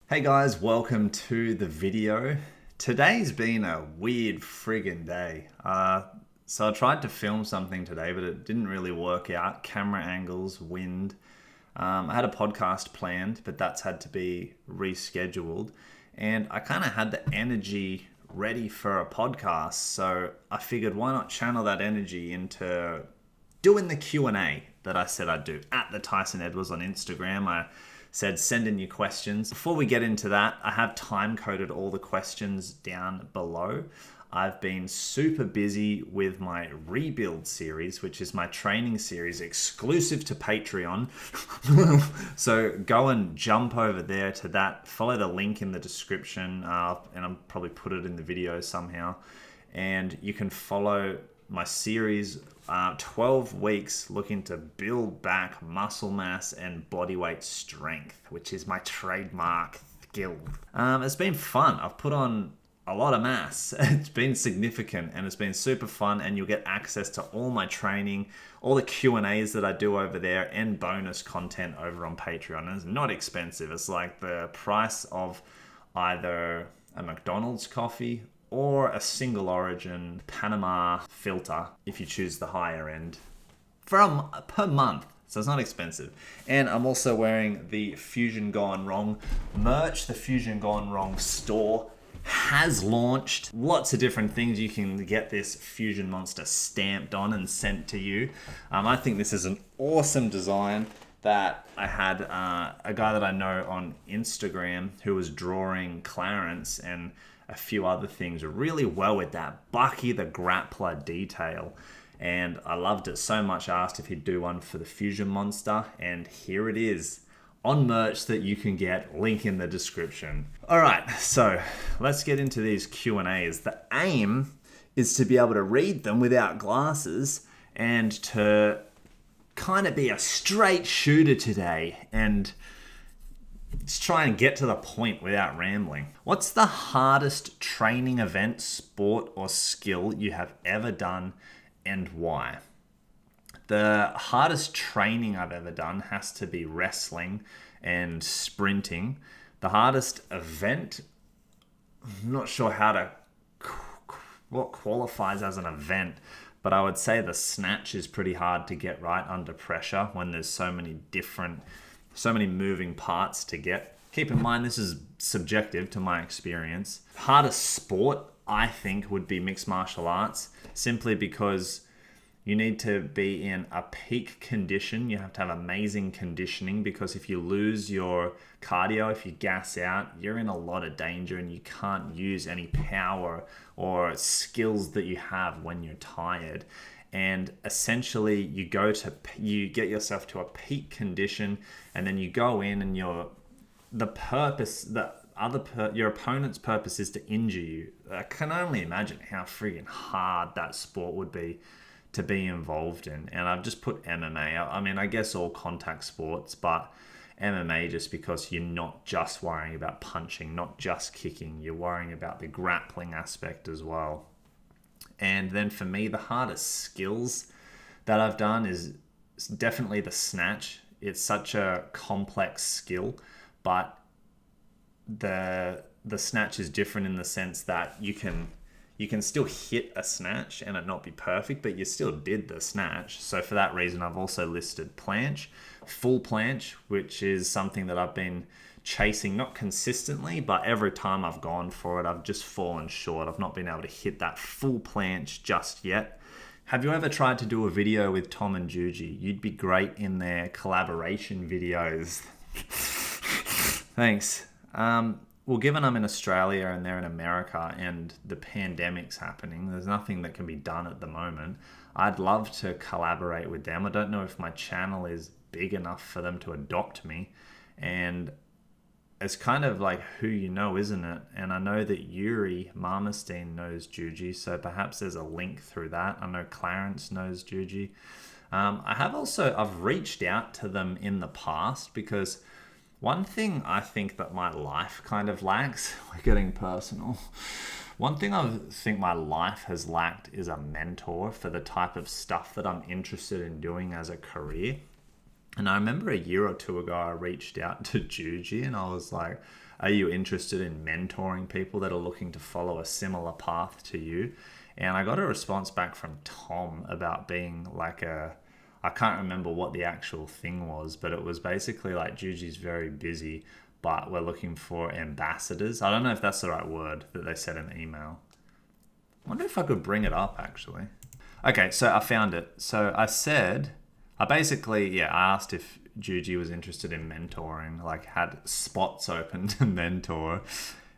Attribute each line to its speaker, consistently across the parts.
Speaker 1: Hey guys, welcome to the video. Today's been a weird friggin' day. So I tried to film something today, but it didn't really work out. Camera angles, wind. I had a podcast planned, but that's had to be rescheduled. And I kind of had the energy ready for a podcast. So I figured why not channel that energy into doing the Q&A that I said I'd do at the Tyson Edwards on Instagram. I said send in your questions. Before we get into that, I have time coded all the questions down below. I've been super busy with my rebuild series, which is my training series exclusive to Patreon. So go and jump over there to that. Follow the link in the description, and I'll probably put it in the video somehow. And you can follow my series, 12 weeks looking to build back muscle mass and bodyweight strength, which is my trademark skill. It's been fun. I've put on a lot of mass. It's been significant and it's been super fun, and you'll get access to all my training, all the Q&As that I do over there, and bonus content over on Patreon. And it's not expensive. It's like the price of either a McDonald's coffee or a single origin Panama filter if you choose the higher end per month. So it's not expensive. And I'm also wearing the Fusion Gone Wrong merch. The Fusion Gone Wrong store has launched lots of different things. You can get this Fusion Monster stamped on and sent to you. I think this is an awesome design that I had a guy that I know on Instagram who was drawing Clarence and a few other things really well with that Bucky the Grappler detail. And I loved it so much. I asked if he'd do one for the Fusion Monster, and here it is on merch that you can get, link in the description. All right, so let's get into these Q&As. The aim is to be able to read them without glasses and to kind of be a straight shooter today and just try and get to the point without rambling. What's the hardest training event, sport, or skill you have ever done, and why? The hardest training I've ever done has to be wrestling and sprinting. The hardest event, I'm not sure what qualifies as an event, but I would say the snatch is pretty hard to get right under pressure when there's so many moving parts to get. Keep in mind, this is subjective to my experience. Hardest sport, I think, would be mixed martial arts, simply because you need to be in a peak condition. You have to have amazing conditioning, because if you lose your cardio, if you gas out, you're in a lot of danger and you can't use any power or skills that you have when you're tired. And essentially you get yourself to a peak condition, and then you go in and your opponent's purpose is to injure you. I can only imagine how friggin' hard that sport would be to be involved in. And I've just put MMA. I mean, I guess all contact sports, but MMA, just because you're not just worrying about punching, not just kicking, you're worrying about the grappling aspect as well. And then for me, the hardest skills that I've done is definitely the snatch. It's such a complex skill, but the snatch is different in the sense that you can still hit a snatch and it not be perfect, but you still did the snatch. So for that reason, I've also listed planche, full planche, which is something that I've been chasing, not consistently, but every time I've gone for it, I've just fallen short. I've not been able to hit that full planche just yet. Have you ever tried to do a video with Tom and Juji? You'd be great in their collaboration videos. Thanks. Well, given I'm in Australia and they're in America and the pandemic's happening, there's nothing that can be done at the moment. I'd love to collaborate with them. I don't know if my channel is big enough for them to adopt me. And it's kind of like who you know, isn't it? And I know that Yuri Marmerstein knows Juji, so perhaps there's a link through that. I know Clarence knows Juji. I've reached out to them in the past, because one thing I think that my life kind of lacks, we're getting personal. One thing I think my life has lacked is a mentor for the type of stuff that I'm interested in doing as a career. And I remember a year or two ago, I reached out to Juji and I was like, are you interested in mentoring people that are looking to follow a similar path to you? And I got a response back from Tom about being like I can't remember what the actual thing was, but it was basically like Juji's very busy, but we're looking for ambassadors. I don't know if that's the right word that they said in the email. I wonder if I could bring it up actually. Okay, so I found it. So I asked if Juji was interested in mentoring, like had spots open to mentor.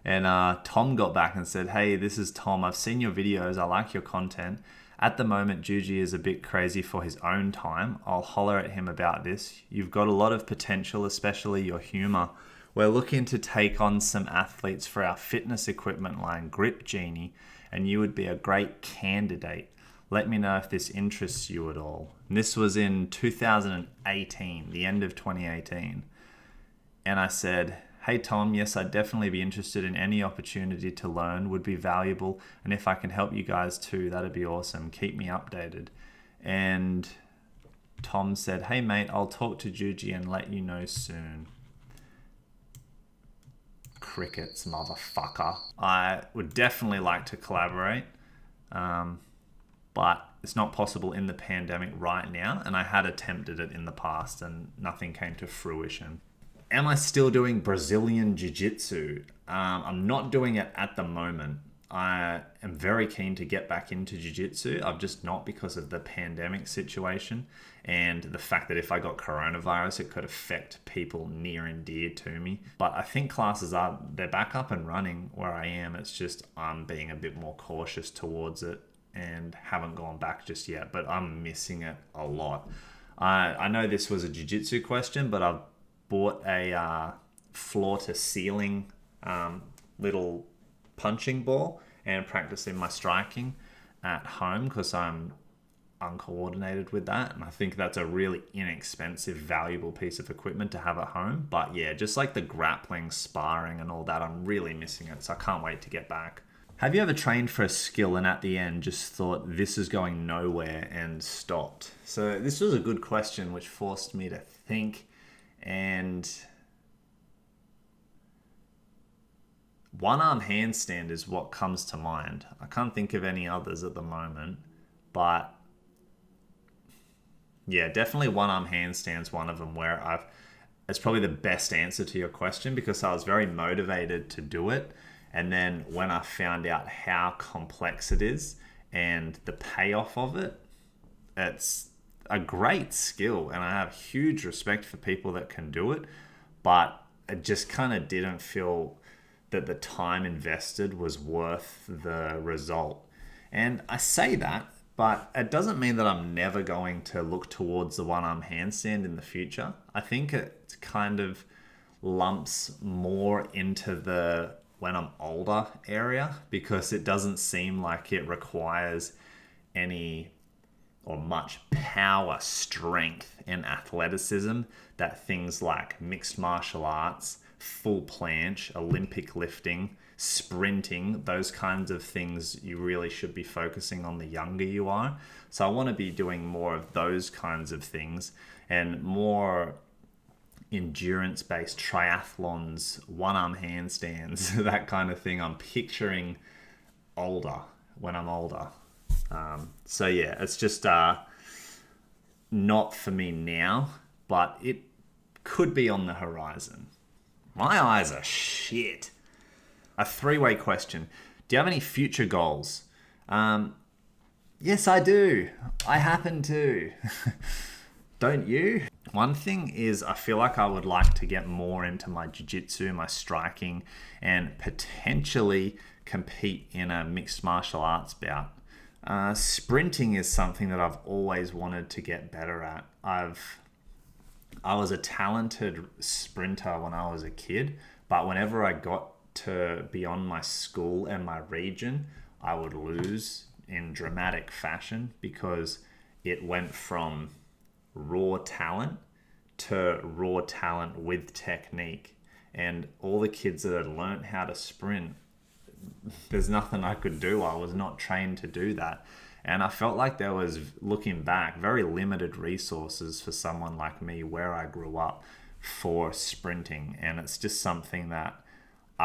Speaker 1: And Tom got back and said, hey, this is Tom. I've seen your videos. I like your content. At the moment, Juji is a bit crazy for his own time. I'll holler at him about this. You've got a lot of potential, especially your humour. We're looking to take on some athletes for our fitness equipment line, Grip Genie, and you would be a great candidate. Let me know if this interests you at all. And this was in 2018, the end of 2018. And I said, hey Tom, yes, I'd definitely be interested in any opportunity to learn, would be valuable. And if I can help you guys too, that'd be awesome. Keep me updated. And Tom said, hey mate, I'll talk to Juji and let you know soon. Crickets, motherfucker. I would definitely like to collaborate. But it's not possible in the pandemic right now. And I had attempted it in the past and nothing came to fruition. Am I still doing Brazilian Jiu-jitsu? I'm not doing it at the moment. I am very keen to get back into Jiu-jitsu. I've just not because of the pandemic situation and the fact that if I got coronavirus, it could affect people near and dear to me. But I think they're back up and running where I am. It's just I'm being a bit more cautious towards it and haven't gone back just yet, but I'm missing it a lot. I know this was a jiu-jitsu question, but I've bought a floor to ceiling little punching ball and practicing my striking at home because I'm uncoordinated with that. And I think that's a really inexpensive, valuable piece of equipment to have at home. But yeah, just like the grappling, sparring and all that, I'm really missing it. So I can't wait to get back. Have you ever trained for a skill and at the end just thought this is going nowhere and stopped? So this was a good question which forced me to think, and one arm handstand is what comes to mind. I can't think of any others at the moment, but yeah, definitely one arm handstand's one of them where it's probably the best answer to your question because I was very motivated to do it. And then when I found out how complex it is and the payoff of it, it's a great skill. And I have huge respect for people that can do it. But it just kind of didn't feel that the time invested was worth the result. And I say that, but it doesn't mean that I'm never going to look towards the one arm handstand in the future. I think it kind of lumps more into the when I'm older area because it doesn't seem like it requires any or much power, strength, and athleticism that things like mixed martial arts, full planche, Olympic lifting, sprinting, those kinds of things you really should be focusing on the younger you are. So I want to be doing more of those kinds of things and more endurance-based triathlons, one-arm handstands, that kind of thing. I'm picturing when I'm older. So yeah, it's just not for me now, but it could be on the horizon. My eyes are shit. A three-way question. Do you have any future goals? Yes, I do. I happen to. Don't you? One thing is I feel like I would like to get more into my jiu-jitsu, my striking, and potentially compete in a mixed martial arts bout. Sprinting is something that I've always wanted to get better at. I was a talented sprinter when I was a kid, but whenever I got to beyond my school and my region, I would lose in dramatic fashion because it went from raw talent to raw talent with technique. And all the kids that had learned how to sprint, there's nothing I could do. I was not trained to do that. And I felt like there was, looking back, very limited resources for someone like me where I grew up for sprinting. And it's just something that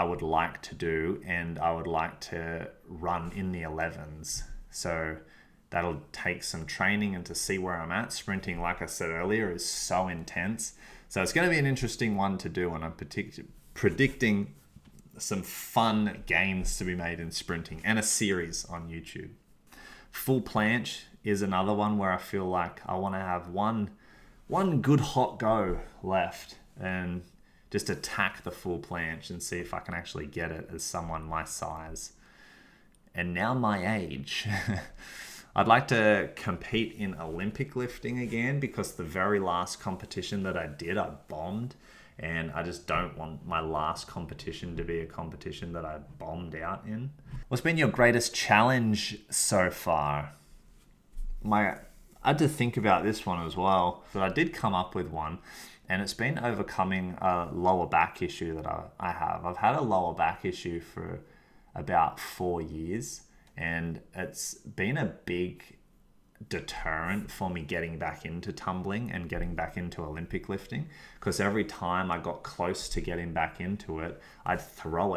Speaker 1: I would like to do, and I would like to run in the 11s. So that'll take some training, and to see where I'm at. Sprinting, like I said earlier, is so intense. So it's going to be an interesting one to do, and I'm predicting some fun gains to be made in sprinting, and a series on YouTube. Full planche is another one where I feel like I want to have one good hot go left and just attack the full planche and see if I can actually get it as someone my size and now my age. I'd like to compete in Olympic lifting again, because the very last competition that I did, I bombed, and I just don't want my last competition to be a competition that I bombed out in. What's been your greatest challenge so far? I had to think about this one as well, but I did come up with one, and it's been overcoming a lower back issue that I have. I've had a lower back issue for about 4 years, and it's been a big deterrent for me getting back into tumbling and getting back into Olympic lifting, because every time I got close to getting back into it, I'd throw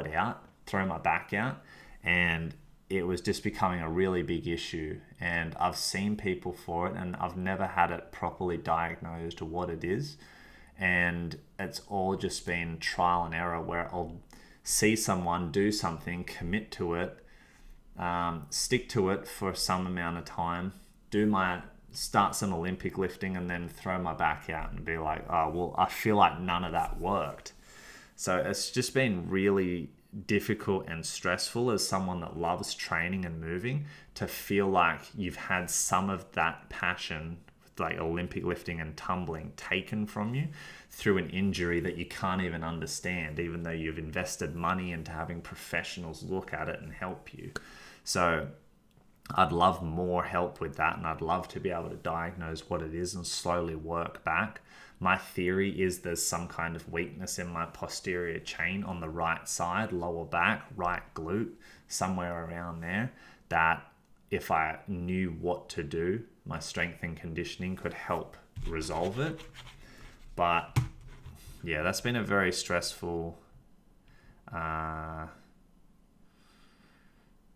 Speaker 1: my back out, and it was just becoming a really big issue. And I've seen people for it, and I've never had it properly diagnosed what it is. And it's all just been trial and error, where I'll see someone do something, commit to it, stick to it for some amount of time, start some Olympic lifting, and then throw my back out and be like, oh, well, I feel like none of that worked. So it's just been really difficult and stressful as someone that loves training and moving, to feel like you've had some of that passion, like Olympic lifting and tumbling, taken from you through an injury that you can't even understand, even though you've invested money into having professionals look at it and help you. So I'd love more help with that, and I'd love to be able to diagnose what it is and slowly work back. My theory is there's some kind of weakness in my posterior chain on the right side, lower back, right glute, somewhere around there, that if I knew what to do, my strength and conditioning could help resolve it. But yeah, that's been a very stressful,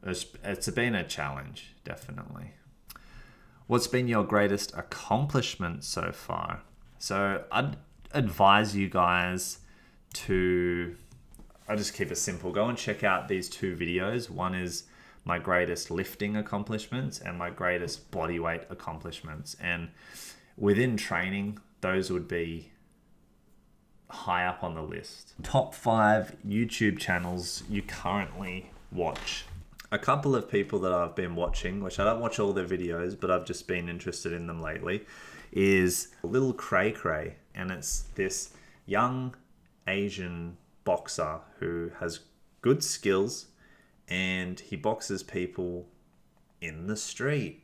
Speaker 1: it's been a challenge, definitely. What's been your greatest accomplishment so far? So I'd advise you guys to, I'll just keep it simple. Go and check out these two videos. One is my greatest lifting accomplishments and my greatest bodyweight accomplishments. And within training, those would be high up on the list. Top 5 YouTube channels you currently watch. A couple of people that I've been watching, which I don't watch all their videos, but I've just been interested in them lately, is Little Cray Cray. And it's this young Asian boxer who has good skills, and he boxes people in the street.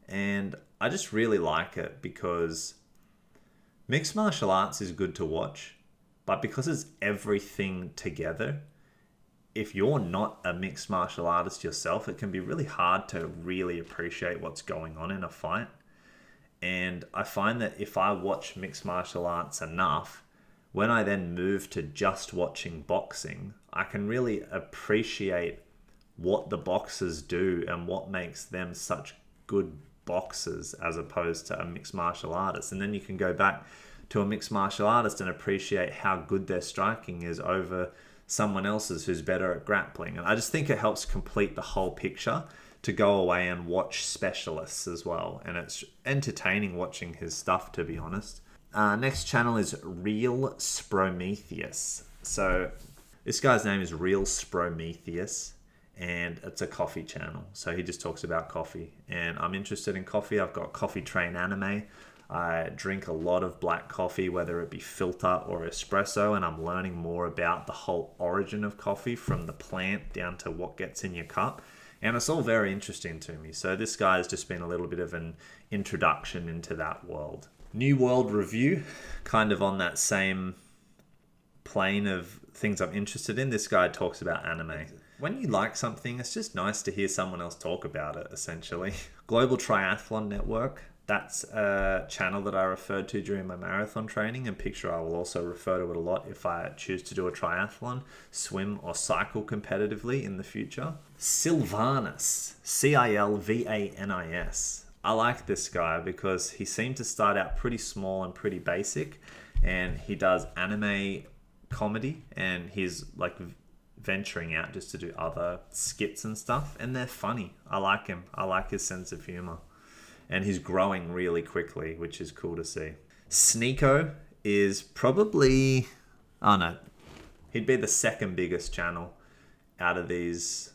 Speaker 1: And I just really like it, because mixed martial arts is good to watch, but because it's everything together, if you're not a mixed martial artist yourself, it can be really hard to really appreciate what's going on in a fight. And I find that if I watch mixed martial arts enough, when I then move to just watching boxing, I can really appreciate what the boxers do and what makes them such good boxers as opposed to a mixed martial artist. And then you can go back to a mixed martial artist and appreciate how good their striking is over someone else's who's better at grappling. And I just think it helps complete the whole picture to go away and watch specialists as well. And it's entertaining watching his stuff, to be honest. Next channel is Real Sprometheus. So this guy's name is Real Sprometheus, and it's a coffee channel. So he just talks about coffee, and I'm interested in coffee. I've got Coffee Train Anime. I drink a lot of black coffee, whether it be filter or espresso, and I'm learning more about the whole origin of coffee, from the plant down to what gets in your cup. And it's all very interesting to me. So this guy has just been a little bit of an introduction into that world. New World Review, kind of on that same plane of things I'm interested in. This guy talks about anime. When you like something, it's just nice to hear someone else talk about it, essentially. Global Triathlon Network. That's a channel that I referred to during my marathon training, and picture I will also refer to it a lot if I choose to do a triathlon, swim or cycle competitively in the future. Silvanis, Cilvanis. I like this guy because he seemed to start out pretty small and pretty basic, and he does anime comedy, and he's like venturing out just to do other skits and stuff, and they're funny. I like him. I like his sense of humor. And he's growing really quickly, which is cool to see. Sneeko is probably, oh no, he'd be the second biggest channel out of these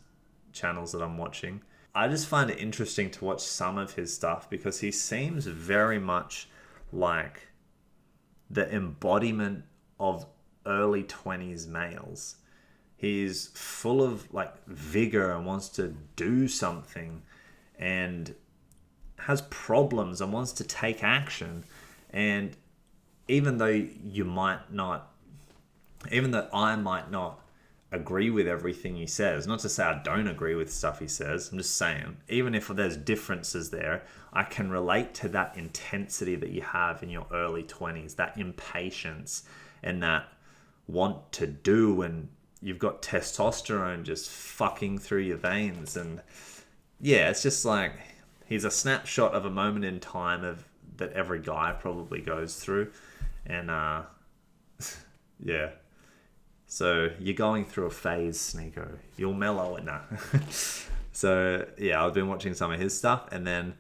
Speaker 1: channels that I'm watching. I just find it interesting to watch some of his stuff because he seems very much like the embodiment of early 20s males. He's full of like vigor and wants to do something and has problems and wants to take action. And even though I might not agree with everything he says, not to say I don't agree with stuff he says, I'm just saying, even if there's differences there, I can relate to that intensity that you have in your early 20s, that impatience and that want to do, and you've got testosterone just fucking through your veins. And yeah, it's just like, he's a snapshot of a moment in time that every guy probably goes through. And yeah. So you're going through a phase, Sneeko. You'll mellow it now. So yeah, I've been watching some of his stuff. And then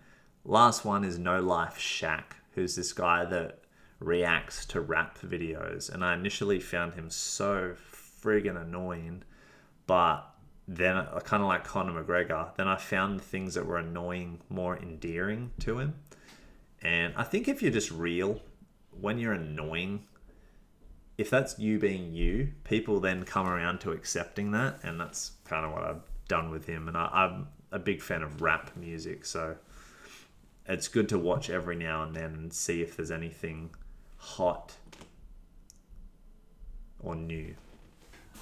Speaker 1: last one is No Life Shaq, who's this guy that reacts to rap videos. And I initially found him so friggin' annoying, but then kind of like Conor McGregor, then I found things that were annoying more endearing to him. And I think if you're just real, when you're annoying, if that's you being you, people then come around to accepting that. And that's kind of what I've done with him. And I'm a big fan of rap music, so it's good to watch every now and then and see if there's anything hot or new.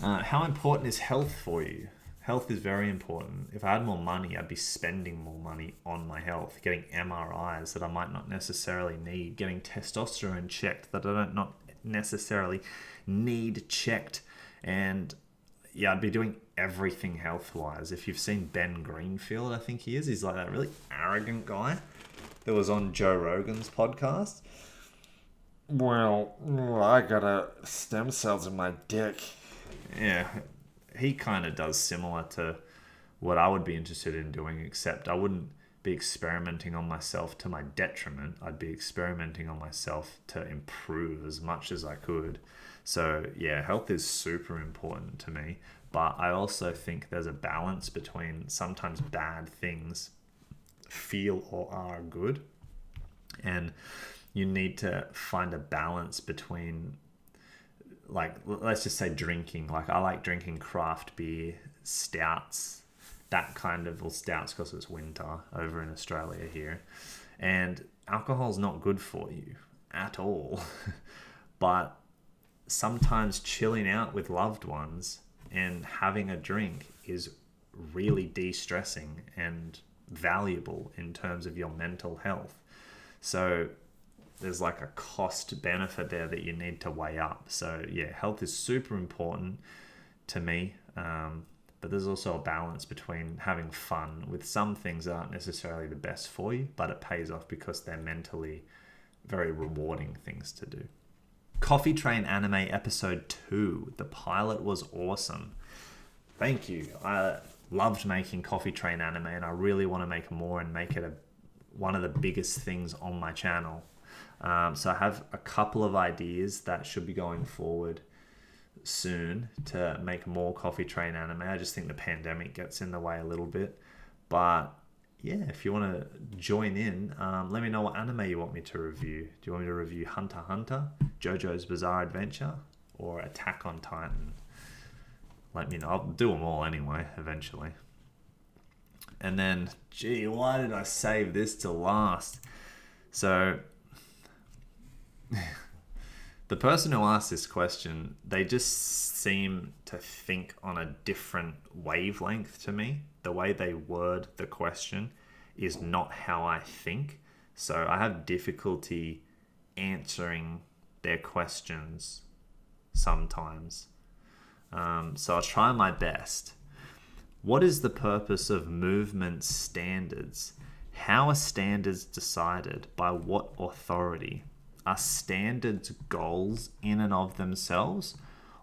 Speaker 1: How important is health for you? Health is very important. If I had more money, I'd be spending more money on my health, getting MRIs that I might not necessarily need, getting testosterone checked that I don't not necessarily need checked. And yeah, I'd be doing everything health-wise. If you've seen Ben Greenfield, I think he's like that really arrogant guy that was on Joe Rogan's podcast. Well, I got stem cells in my dick. Yeah, he kind of does similar to what I would be interested in doing, except I wouldn't be experimenting on myself to my detriment. I'd be experimenting on myself to improve as much as I could. So yeah, health is super important to me, but I also think there's a balance between sometimes bad things feel or are good, and you need to find a balance between, like, let's just say drinking. Like, I like drinking craft beer, stouts, that kind of, well, stouts because it's winter over in Australia here. And alcohol's not good for you at all. But sometimes chilling out with loved ones and having a drink is really de-stressing and valuable in terms of your mental health. So there's like a cost benefit there that you need to weigh up. So yeah, health is super important to me. But there's also a balance between having fun with some things that aren't necessarily the best for you, but it pays off because they're mentally very rewarding things to do. Coffee Train Anime Episode 2. The pilot was awesome. Thank you. I loved making Coffee Train Anime, and I really want to make more and make it one of the biggest things on my channel. So I have a couple of ideas that should be going forward soon to make more Coffee Train Anime. I just think the pandemic gets in the way a little bit. But yeah, if you want to join in, let me know what anime you want me to review. Do you want me to review Hunter x Hunter, JoJo's Bizarre Adventure, or Attack on Titan? Let me know. I'll do them all anyway, eventually. And then, gee, why did I save this to last? So the person who asked this question, they just seem to think on a different wavelength to me. The way they word the question is not how I think. So I have difficulty answering their questions sometimes. So I'll try my best. What is the purpose of movement standards? How are standards decided? By what authority? Are standards goals in and of themselves,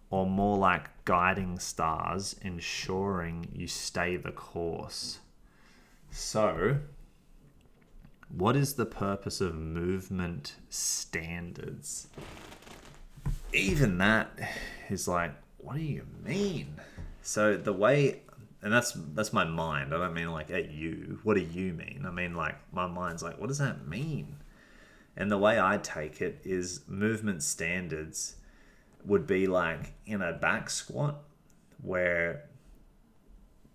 Speaker 1: or more like guiding stars ensuring you stay the course? So, what is the purpose of movement standards? Even that is like, what do you mean? So the way, and that's my mind. I don't mean like at you. What do you mean? I mean like my mind's like, what does that mean? And the way I take it is movement standards would be like in a back squat where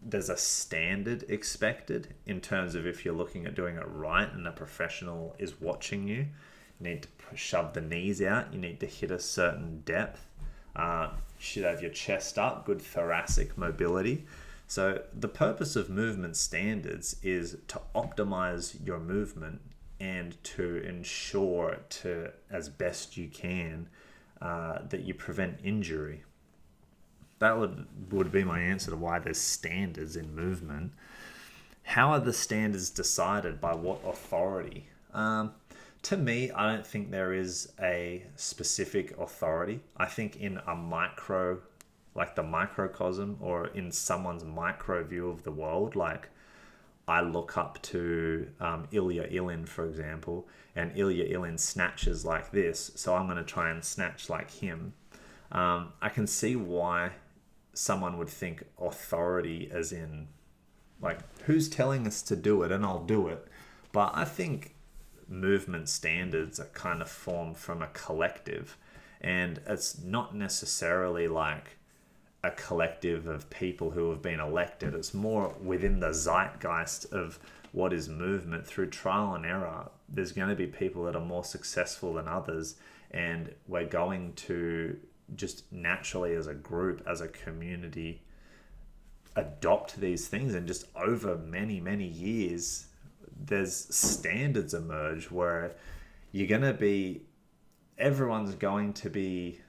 Speaker 1: there's a standard expected in terms of if you're looking at doing it right and a professional is watching you. You need to shove the knees out. You need to hit a certain depth. You should have your chest up, good thoracic mobility. So the purpose of movement standards is to optimize your movement and to ensure to, as best you can, that you prevent injury. That would be my answer to why there's standards in movement. How are the standards decided? By what authority? To me, I don't think there is a specific authority. I think in a micro, like the microcosm, or in someone's micro view of the world, like I look up to Ilya Ilin, for example, and Ilya Ilin snatches like this, so I'm going to try and snatch like him. I can see why someone would think authority as in, like, who's telling us to do it and I'll do it. But I think movement standards are kind of formed from a collective, and it's not necessarily like a collective of people who have been elected. It's more within the zeitgeist of what is movement. Through trial and error, there's going to be people that are more successful than others, and we're going to just naturally as a group, as a community, adopt these things. And just over many years, there's standards emerge where everyone's going to be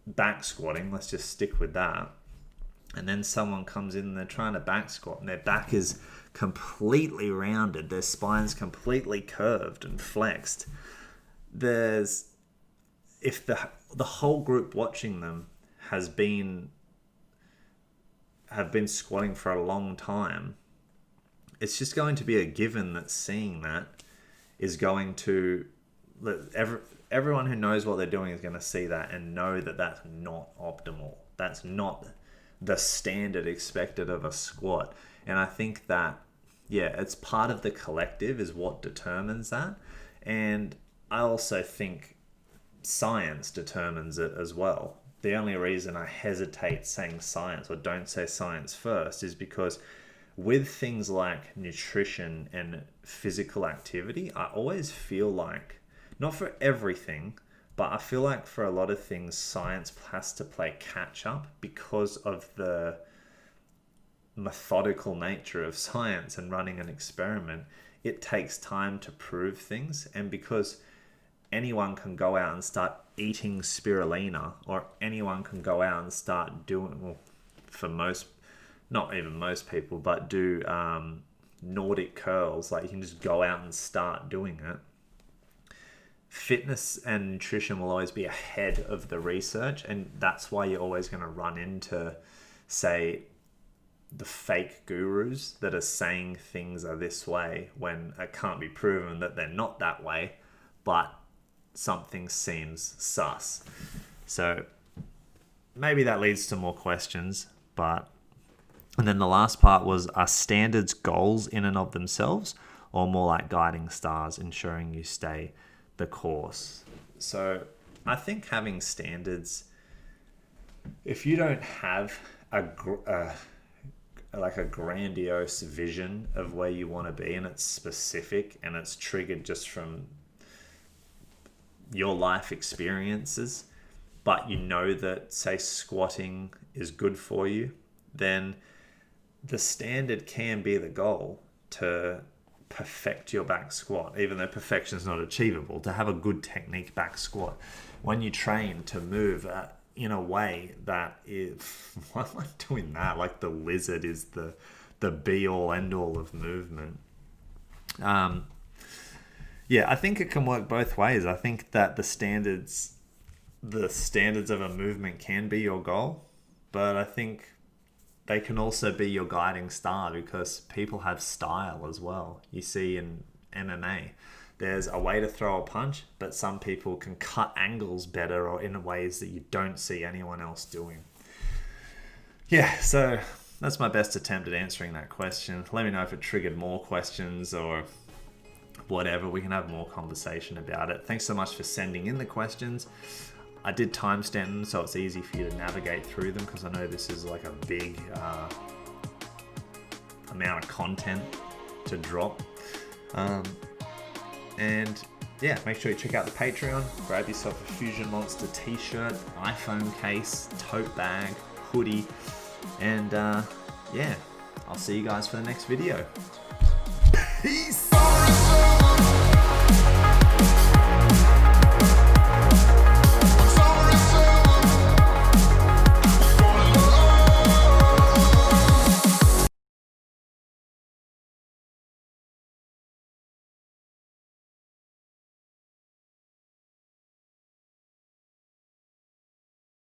Speaker 1: back squatting. Let's just stick with that. And then someone comes in and they're trying to back squat and their back is completely rounded, their spine's completely curved and flexed. If the whole group watching them have been squatting for a long time, it's just going to be a given that seeing that is going to, everyone who knows what they're doing is going to see that and know that that's not optimal. That's not the standard expected of a squat. And I think that, it's part of the collective is what determines that. And I also think science determines it as well. The only reason I hesitate saying science or don't say science first is because with things like nutrition and physical activity, I always feel like, not for everything, but I feel like for a lot of things, science has to play catch up because of the methodical nature of science and running an experiment. It takes time to prove things, and because anyone can go out and start eating spirulina, or anyone can go out and start doing, well, for most, not even most people, but do Nordic curls. Like, you can just go out and start doing it. Fitness and nutrition will always be ahead of the research, and that's why you're always going to run into, say, the fake gurus that are saying things are this way when it can't be proven that they're not that way, but something seems sus. So maybe that leads to more questions, but... And then the last part was, are standards goals in and of themselves, or more like guiding stars ensuring you stay the course? So I think having standards, if you don't have a grandiose vision of where you want to be, and it's specific and it's triggered just from your life experiences, but you know that, say, squatting is good for you, then the standard can be the goal to perfect your back squat, even though perfection is not achievable, to have a good technique back squat. When you train to move in a way that is, why am I doing that? Like the lizard is the be all end all of movement. Yeah, I think it can work both ways. I think that the standards of a movement can be your goal, but I think they can also be your guiding star, because people have style as well. You see in MMA, there's a way to throw a punch, but some people can cut angles better or in ways that you don't see anyone else doing. Yeah, so that's my best attempt at answering that question. Let me know if it triggered more questions or whatever. We can have more conversation about it. Thanks so much for sending in the questions. I did timestamp them so it's easy for you to navigate through them, because I know this is like a big amount of content to drop. And yeah, make sure you check out the Patreon. Grab yourself a Fusion Monster t-shirt, iPhone case, tote bag, hoodie, and yeah, I'll see you guys for the next video. Peace!